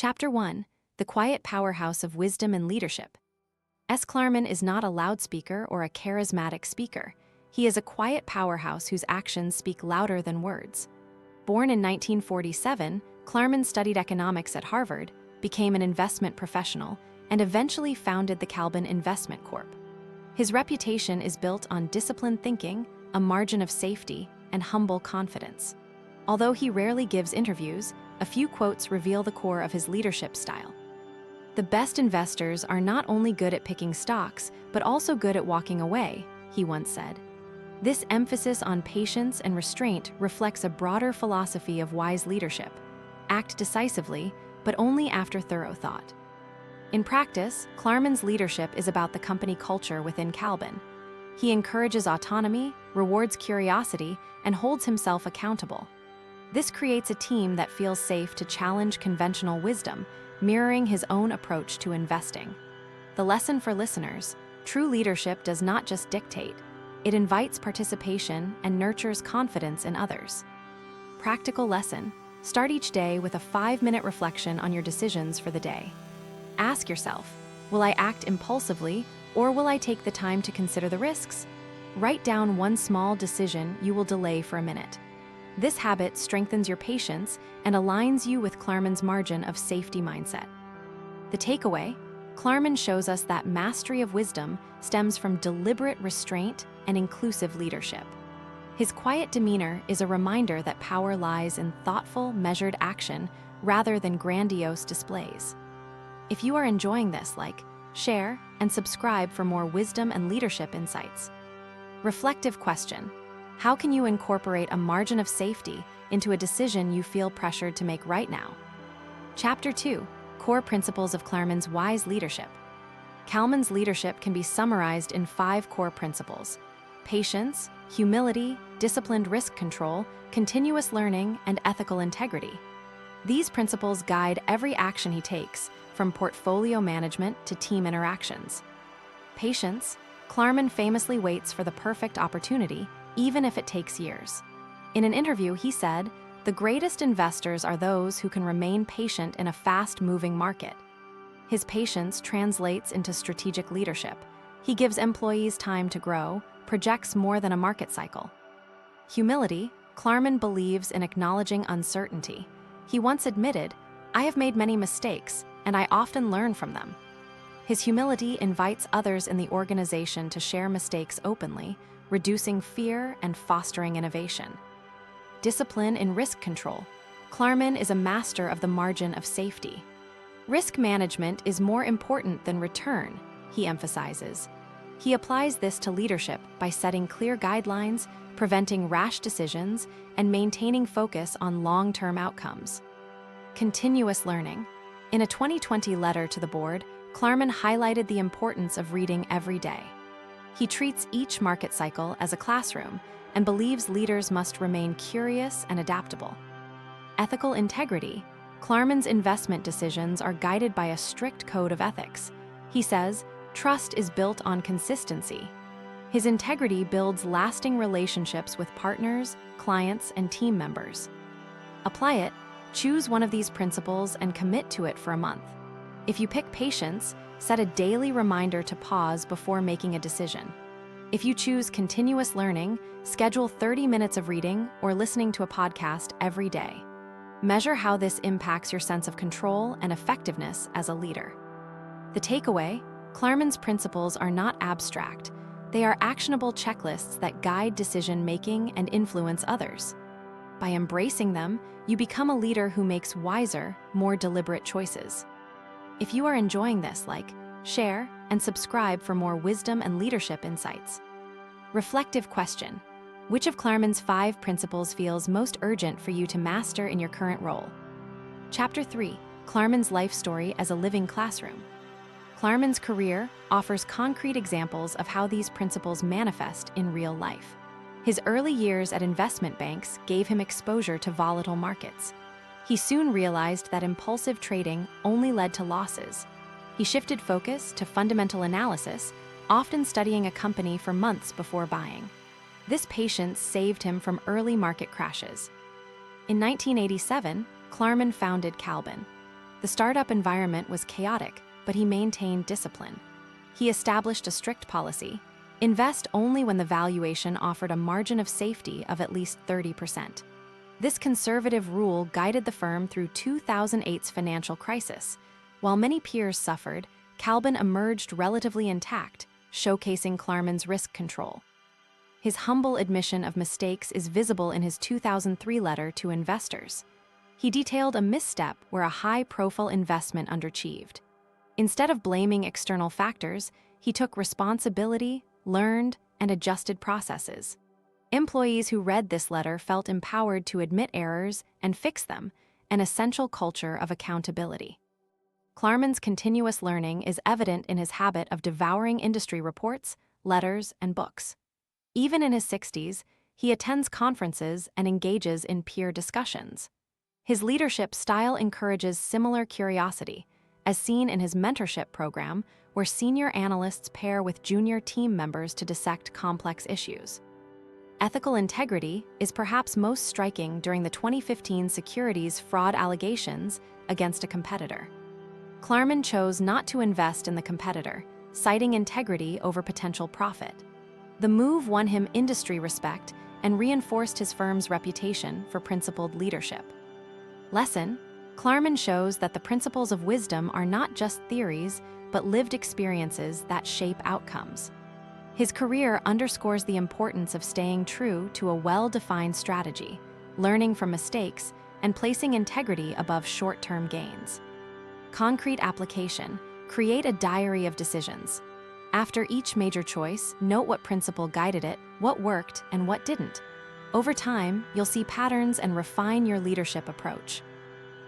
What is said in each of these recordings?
Chapter 1: The Quiet Powerhouse of Wisdom and Leadership. S. Klarman is not a loudspeaker or a charismatic speaker. He is a quiet powerhouse whose actions speak louder than words. Born in 1947, Klarman studied economics at Harvard, became an investment professional, and eventually founded the Kalban Investment Corp. His reputation is built on disciplined thinking, a margin of safety, and humble confidence. Although he rarely gives interviews, a few quotes reveal the core of his leadership style. "The best investors are not only good at picking stocks, but also good at walking away," he once said. This emphasis on patience and restraint reflects a broader philosophy of wise leadership. Act decisively, but only after thorough thought. In practice, Klarman's leadership is about the company culture within Kalban. He encourages autonomy, rewards curiosity, and holds himself accountable. This creates a team that feels safe to challenge conventional wisdom, mirroring his own approach to investing. The lesson for listeners: true leadership does not just dictate, it invites participation and nurtures confidence in others. Practical lesson: start each day with a 5-minute reflection on your decisions for the day. Ask yourself, will I act impulsively, or will I take the time to consider the risks? Write down one small decision you will delay for a minute. This habit strengthens your patience and aligns you with Klarman's margin of safety mindset. The takeaway: Klarman shows us that mastery of wisdom stems from deliberate restraint and inclusive leadership. His quiet demeanor is a reminder that power lies in thoughtful, measured action rather than grandiose displays. If you are enjoying this, like, share, and subscribe for more wisdom and leadership insights. Reflective question: how can you incorporate a margin of safety into a decision you feel pressured to make right now? Chapter 2: Core Principles of Klarman's Wise Leadership. Klarman's leadership can be summarized in 5 core principles: patience, humility, disciplined risk control, continuous learning, and ethical integrity. These principles guide every action he takes, from portfolio management to team interactions. Patience: Klarman famously waits for the perfect opportunity, even if it takes years. In an interview, he said, "The greatest investors are those who can remain patient in a fast-moving market." His patience translates into strategic leadership. He gives employees time to grow, projects more than a market cycle. Humility: Klarman believes in acknowledging uncertainty. He once admitted, "I have made many mistakes, and I often learn from them." His humility invites others in the organization to share mistakes openly, reducing fear and fostering innovation. Discipline in risk control: Klarman is a master of the margin of safety. Risk management is more important than return, he emphasizes. He applies this to leadership by setting clear guidelines, preventing rash decisions, and maintaining focus on long-term outcomes. Continuous learning: in a 2020 letter to the board, Klarman highlighted the importance of reading every day. He treats each market cycle as a classroom and believes leaders must remain curious and adaptable. Ethical integrity: Klarman's investment decisions are guided by a strict code of ethics. He says, "Trust is built on consistency." His integrity builds lasting relationships with partners, clients, and team members. Apply it. Choose one of these principles and commit to it for a month. If you pick patience, set a daily reminder to pause before making a decision. If you choose continuous learning, schedule 30 minutes of reading or listening to a podcast every day. Measure how this impacts your sense of control and effectiveness as a leader. The takeaway: Klarman's principles are not abstract. They are actionable checklists that guide decision-making and influence others. By embracing them, you become a leader who makes wiser, more deliberate choices. If you are enjoying this, like, share, and subscribe for more wisdom and leadership insights. Reflective question: which of Klarman's 5 principles feels most urgent for you to master in your current role? Chapter 3: Klarman's life story as a living classroom. Klarman's career offers concrete examples of how these principles manifest in real life. His early years at investment banks gave him exposure to volatile markets. He soon realized that impulsive trading only led to losses. He shifted focus to fundamental analysis, often studying a company for months before buying. This patience saved him from early market crashes. In 1987, Klarman founded Kalban. The startup environment was chaotic, but he maintained discipline. He established a strict policy: invest only when the valuation offered a margin of safety of at least 30%. This conservative rule guided the firm through 2008's financial crisis. While many peers suffered, Klarman emerged relatively intact, showcasing Klarman's risk control. His humble admission of mistakes is visible in his 2003 letter to investors. He detailed a misstep where a high-profile investment underachieved. Instead of blaming external factors, he took responsibility, learned, and adjusted processes. Employees who read this letter felt empowered to admit errors and fix them, an essential culture of accountability. Klarman's continuous learning is evident in his habit of devouring industry reports, letters, and books. Even in his 60s, he attends conferences and engages in peer discussions. His leadership style encourages similar curiosity, as seen in his mentorship program, where senior analysts pair with junior team members to dissect complex issues. Ethical integrity is perhaps most striking during the 2015 securities fraud allegations against a competitor. Klarman chose not to invest in the competitor, citing integrity over potential profit. The move won him industry respect and reinforced his firm's reputation for principled leadership. Lesson: Klarman shows that the principles of wisdom are not just theories, but lived experiences that shape outcomes. His career underscores the importance of staying true to a well-defined strategy, learning from mistakes, and placing integrity above short-term gains. Concrete application: create a diary of decisions. After each major choice, note what principle guided it, what worked, and what didn't. Over time, you'll see patterns and refine your leadership approach.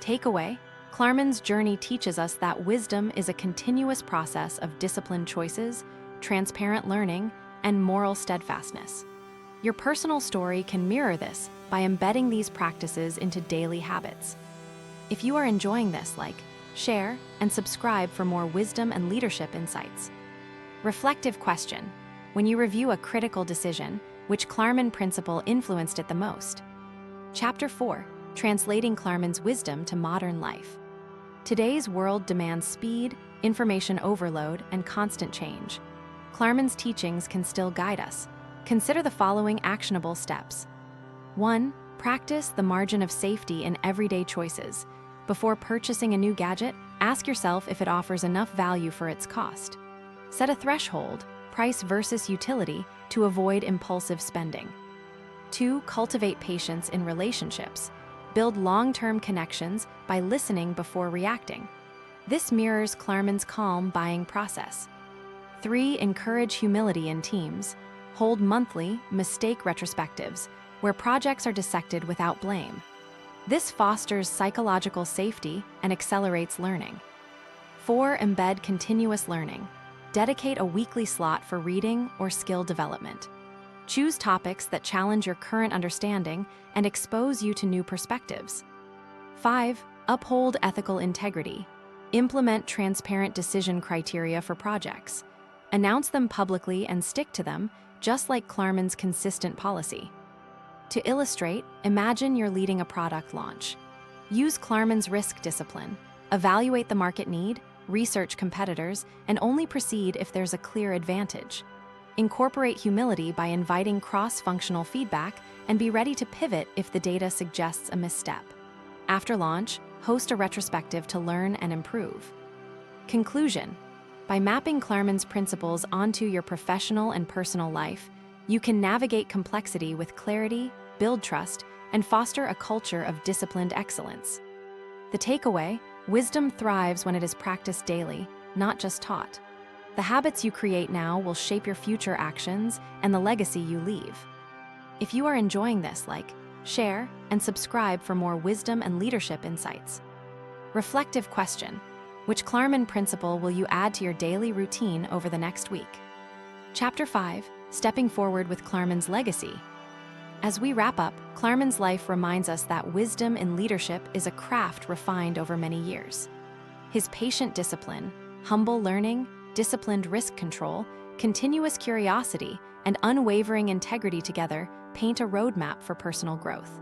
Takeaway: Klarman's journey teaches us that wisdom is a continuous process of disciplined choices, transparent learning, and moral steadfastness. Your personal story can mirror this by embedding these practices into daily habits. If you are enjoying this, like, share, and subscribe for more wisdom and leadership insights. Reflective question: when you review a critical decision, which Klarman principle influenced it the most? Chapter 4: Translating Klarman's wisdom to modern life. Today's world demands speed, information overload, and constant change. Klarman's teachings can still guide us. Consider the following actionable steps. 1. Practice the margin of safety in everyday choices. Before purchasing a new gadget, ask yourself if it offers enough value for its cost. Set a threshold, price versus utility, to avoid impulsive spending. 2. Cultivate patience in relationships. Build long-term connections by listening before reacting. This mirrors Klarman's calm buying process. 3. Encourage humility in teams. Hold monthly mistake retrospectives, where projects are dissected without blame. This fosters psychological safety and accelerates learning. 4. Embed continuous learning. Dedicate a weekly slot for reading or skill development. Choose topics that challenge your current understanding and expose you to new perspectives. 5. Uphold ethical integrity. Implement transparent decision criteria for projects. Announce them publicly and stick to them, just like Klarman's consistent policy. To illustrate, imagine you're leading a product launch. Use Klarman's risk discipline. Evaluate the market need, research competitors, and only proceed if there's a clear advantage. Incorporate humility by inviting cross-functional feedback and be ready to pivot if the data suggests a misstep. After launch, host a retrospective to learn and improve. Conclusion: by mapping Klarman's principles onto your professional and personal life, you can navigate complexity with clarity, build trust, and foster a culture of disciplined excellence. The takeaway: wisdom thrives when it is practiced daily, not just taught. The habits you create now will shape your future actions and the legacy you leave. If you are enjoying this, like, share, and subscribe for more wisdom and leadership insights. Reflective question: which Klarman principle will you add to your daily routine over the next week? Chapter 5: Stepping Forward with Klarman's Legacy. As we wrap up, Klarman's life reminds us that wisdom in leadership is a craft refined over many years. His patient discipline, humble learning, disciplined risk control, continuous curiosity, and unwavering integrity together paint a roadmap for personal growth.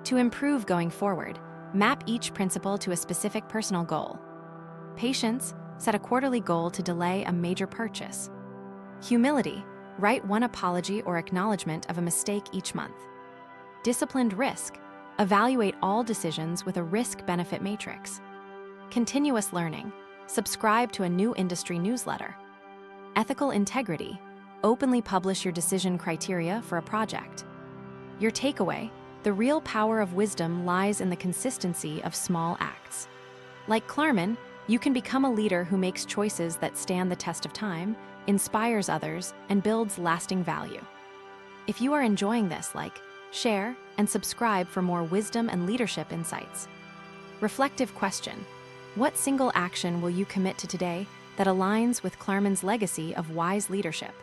To improve going forward, Map each principle to a specific personal goal. Patience, set a quarterly goal to delay a major purchase. Humility, write one apology or acknowledgement of a mistake each month. Disciplined risk, evaluate all decisions with a risk-benefit matrix. Continuous learning, subscribe to a new industry newsletter. Ethical integrity, openly publish your decision criteria for a project. Your takeaway, the real power of wisdom lies in the consistency of small acts. Like Klarman, you can become a leader who makes choices that stand the test of time, inspires others, and builds lasting value. If you are enjoying this, share, and subscribe for more wisdom and leadership insights. Reflective question: what single action will you commit to today that aligns with Klarman's legacy of wise leadership?